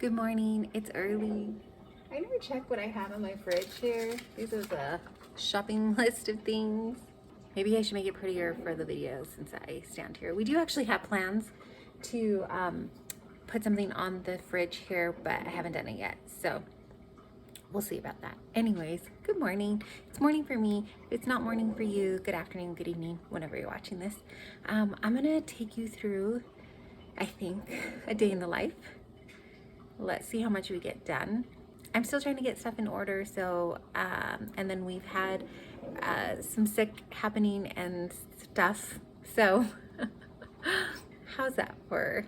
Good morning. It's early. I never check what I have in my fridge here. This is a shopping list of things. Maybe I should make it prettier for the video since I stand here. We do actually have plans to put something on the fridge here, but I haven't done it yet. So we'll see about that. Anyways, good morning. It's morning for me. If it's not morning for you, good afternoon, good evening, whenever you're watching this. I'm gonna take you through, I think, a day in the life. Let's see how much we get done. I'm still trying to get stuff in order, so and then we've had some sick happening and stuff, so how's that for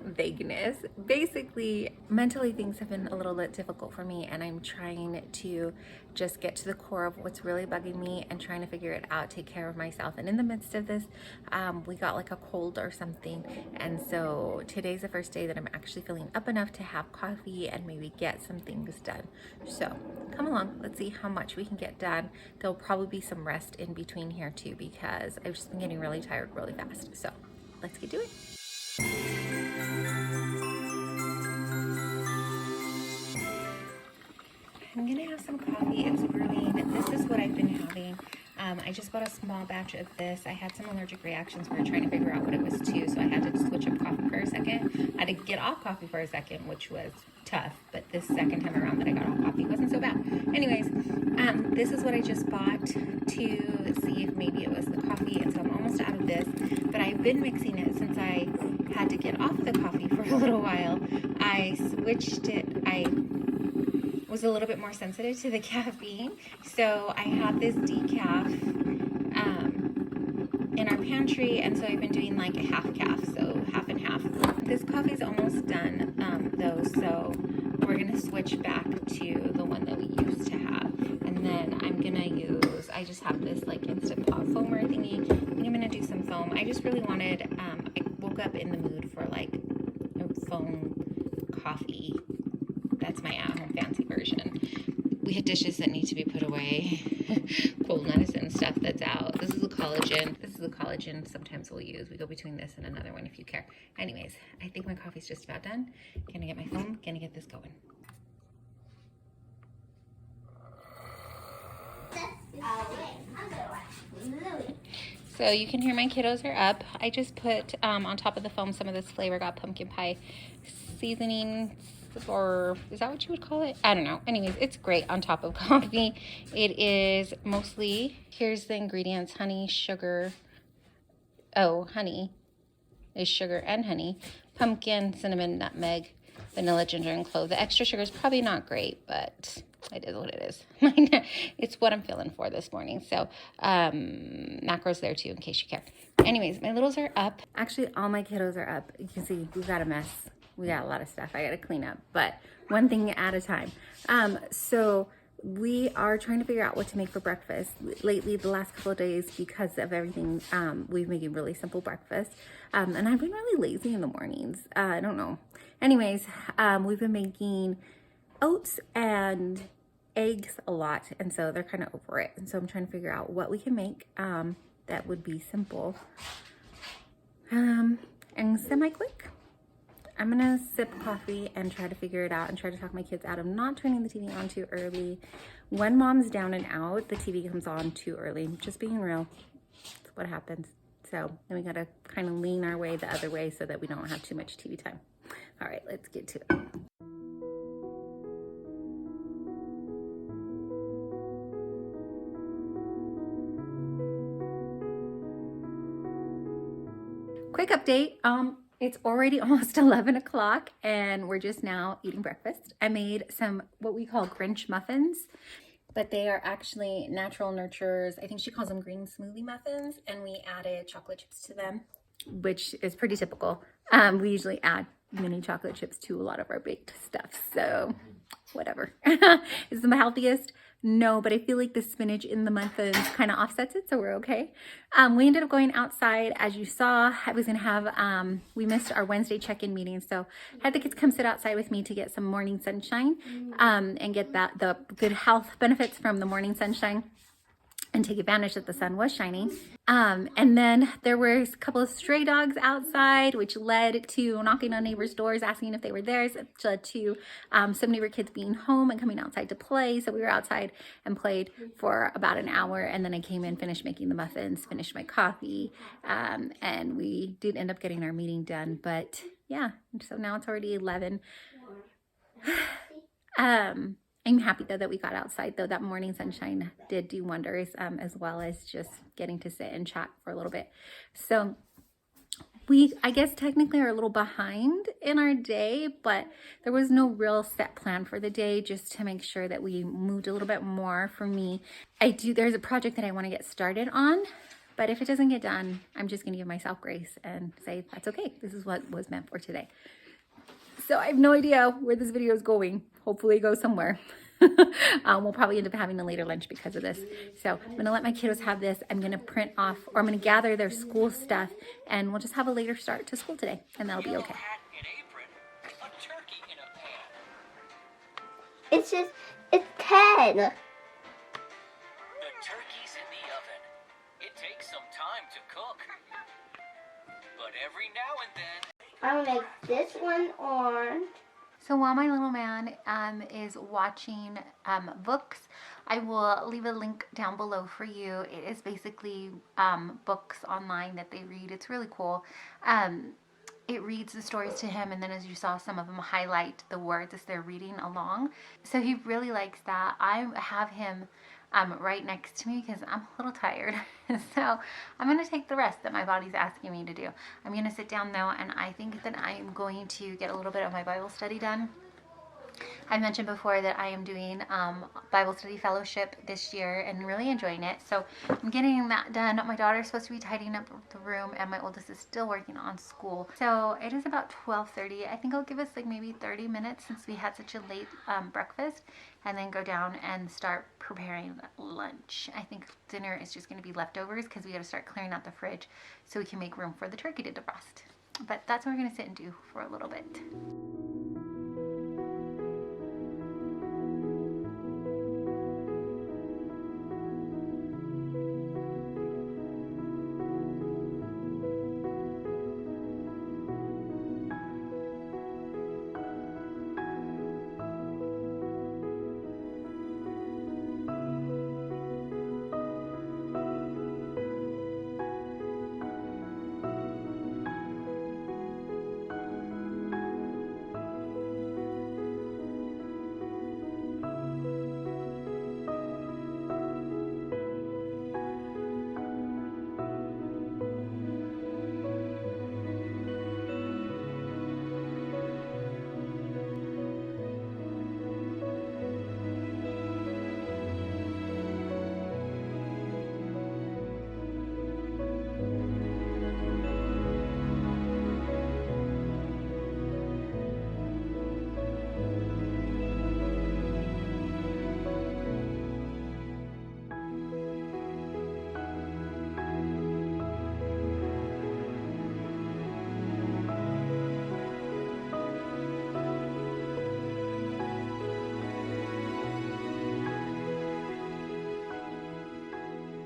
vagueness? Basically, mentally things have been a little bit difficult for me, and I'm trying to just get to the core of what's really bugging me and trying to figure it out, take care of myself. And in the midst of this, we got like a cold or something, and so today's the first day that I'm actually feeling up enough to have coffee and maybe get some things done. So come along, let's see how much we can get done. There'll probably be some rest in between here too, because I've just been getting really tired really fast. So let's get to it. I'm gonna have some coffee. It's brewing. This is what I've been having. I just bought a small batch of this. I had some allergic reactions. We were trying to figure out what it was too, so I had to switch up coffee for a second. I had to get off coffee for a second, which was tough, but this second time around that I got off coffee wasn't so bad. Anyways, this is what I just bought to see if maybe it was the coffee, and so I'm almost out of this, but I've been mixing it since I had to get off the coffee for a little while. I switched it. I was a little bit more sensitive to the caffeine, so I have this decaf in our pantry, and so I've been doing like a half calf, so half and half. This coffee's almost done though, so we're gonna switch back to the one that we used to have, and then I'm gonna use, I just have this like Instant Pot foamer thingy. I think I'm gonna do some foam. I just really wanted, I woke up in the mood for like a foam coffee. That's my at-home fancy version. We had dishes that need to be put away, cold medicine stuff that's out. This is the collagen. This is the collagen sometimes we'll use. We go between this and another one if you care. Anyways, I think my coffee's just about done. Gonna get my foam, gonna get this going. So you can hear my kiddos are up. I just put on top of the foam some of this Flavor God pumpkin pie seasoning, or is that what you would call it? I don't know. Anyways, it's great on top of coffee. It is mostly, here's the ingredients: honey, sugar. Oh, honey is sugar and honey, pumpkin, cinnamon, nutmeg, vanilla, ginger, and clove. The extra sugar is probably not great, but it is what it is. It's what I'm feeling for this morning. So macros there too, in case you care. Anyways, my littles are up. Actually, all my kiddos are up. You can see we've got a mess. We got a lot of stuff I got to clean up, but one thing at a time. So we are trying to figure out what to make for breakfast. Lately, the last couple of days, because of everything, we've made a really simple breakfast. And I've been really lazy in the mornings. I don't know. Anyways, we've been making oats and eggs a lot, and so they're kind of over it. And so I'm trying to figure out what we can make that would be simple and semi-quick. I'm gonna sip coffee and try to figure it out and try to talk my kids out of not turning the TV on too early. When mom's down and out, the TV comes on too early. Just being real, that's what happens. So then we gotta kind of lean our way the other way so that we don't have too much TV time. All right, let's get to it. Quick update. It's already almost 11 o'clock and we're just now eating breakfast. I made some what we call Grinch muffins, but they are actually natural nurturers. I think she calls them green smoothie muffins, and we added chocolate chips to them, which is pretty typical. We usually add mini chocolate chips to a lot of our baked stuff, so whatever. Is it the healthiest? No, but I feel like the spinach in the muffins kind of offsets it, so we're okay. We ended up going outside. As you saw, I was gonna have, we missed our Wednesday check-in meeting, so I had the kids come sit outside with me to get some morning sunshine and get the good health benefits from the morning sunshine. and take advantage that the sun was shining. And then there were a couple of stray dogs outside, which led to knocking on neighbors' doors, asking if they were theirs, which led to some neighbor kids being home and coming outside to play. So we were outside and played for about an hour. And then I came in, finished making the muffins, finished my coffee. And we did end up getting our meeting done. But yeah, so now it's already 11. I'm happy though that we got outside though. That morning sunshine did do wonders, as well as just getting to sit and chat for a little bit. So we, I guess technically are a little behind in our day, but there was no real set plan for the day, just to make sure that we moved a little bit more. For me, there's a project that I want to get started on, but if it doesn't get done, I'm just gonna give myself grace and say, that's okay. This is what was meant for today. So I have no idea where this video is going. Hopefully it goes somewhere. We'll probably end up having a later lunch because of this. So I'm gonna let my kiddos have this. I'm gonna print off, or I'm gonna gather their school stuff, and we'll just have a later start to school today, and that'll be okay. It's 10. The turkey's in the oven. It takes some time to cook. But every now and then, I'm gonna make this one orange. So while my little man is watching Vooks, I will leave a link down below for you. It is basically books online that they read. It's really cool. It reads the stories to him, and then as you saw, some of them highlight the words as they're reading along. So he really likes that. I have him right next to me because I'm a little tired. So I'm going to take the rest that my body's asking me to do. I'm going to sit down though, and I think that I'm going to get a little bit of my Bible study done. I mentioned before that I am doing Bible study fellowship this year and really enjoying it. So I'm getting that done. My daughter's supposed to be tidying up the room, and my oldest is still working on school. So it is about 12:30. I think I'll give us like maybe 30 minutes since we had such a late breakfast, and then go down and start preparing lunch. I think dinner is just going to be leftovers because we got to start clearing out the fridge so we can make room for the turkey to defrost. But that's what we're going to sit and do for a little bit.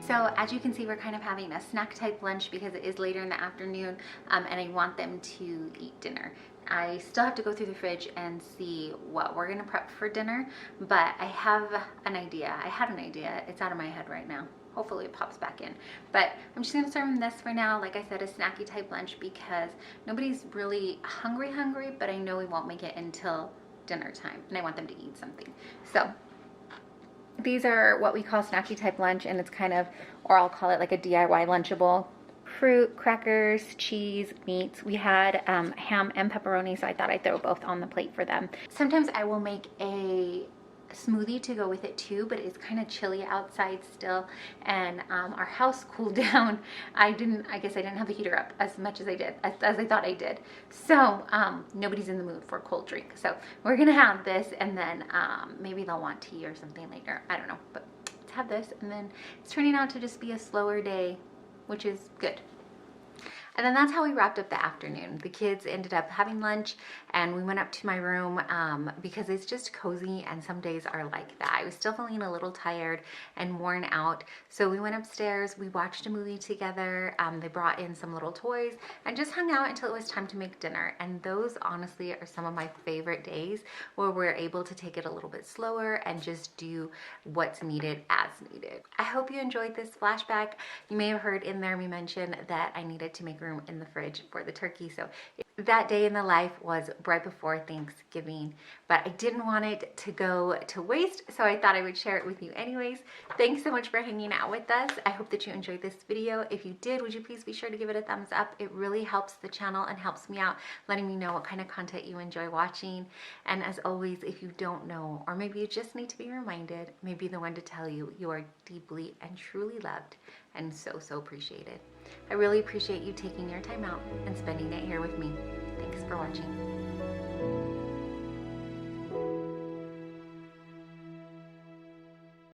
So as you can see, we're kind of having a snack type lunch because it is later in the afternoon, and I want them to eat dinner. I still have to go through the fridge and see what we're gonna prep for dinner, but I have an idea. I had an idea. It's out of my head right now. Hopefully it pops back in. But I'm just gonna serve them this for now. Like I said, a snacky type lunch because nobody's really hungry, but I know we won't make it until dinner time, and I want them to eat something. So these are what we call snacky type lunch, and it's kind of, or I'll call it like a DIY Lunchable. Fruit, crackers, cheese, meats. We had ham and pepperoni, so I thought I'd throw both on the plate for them. Sometimes I will make a smoothie to go with it too, but it's kind of chilly outside still, and our house cooled down. I guess I didn't have the heater up as much as I did, as I thought I did. So nobody's in the mood for a cold drink. So we're gonna have this, and then maybe they'll want tea or something later. I don't know, but let's have this, and then it's turning out to just be a slower day, which is good. And then that's how we wrapped up the afternoon. The kids ended up having lunch and we went up to my room because it's just cozy, and some days are like that. I was still feeling a little tired and worn out. So we went upstairs, we watched a movie together. They brought in some little toys and just hung out until it was time to make dinner. And those honestly are some of my favorite days, where we're able to take it a little bit slower and just do what's needed as needed. I hope you enjoyed this flashback. You may have heard in there me mention that I needed to make room in the fridge for the turkey. So that day in the life was right before Thanksgiving, but I didn't want it to go to waste, so I thought I would share it with you anyways. Thanks so much for hanging out with us. I hope that you enjoyed this video. If you did, would you please be sure to give it a thumbs up? It really helps the channel and helps me out, letting me know what kind of content you enjoy watching. And as always, if you don't know, or maybe you just need to be reminded, maybe the one to tell you you are deeply and truly loved and so appreciated. I really appreciate you taking your time out and spending it here with me. Thanks for watching.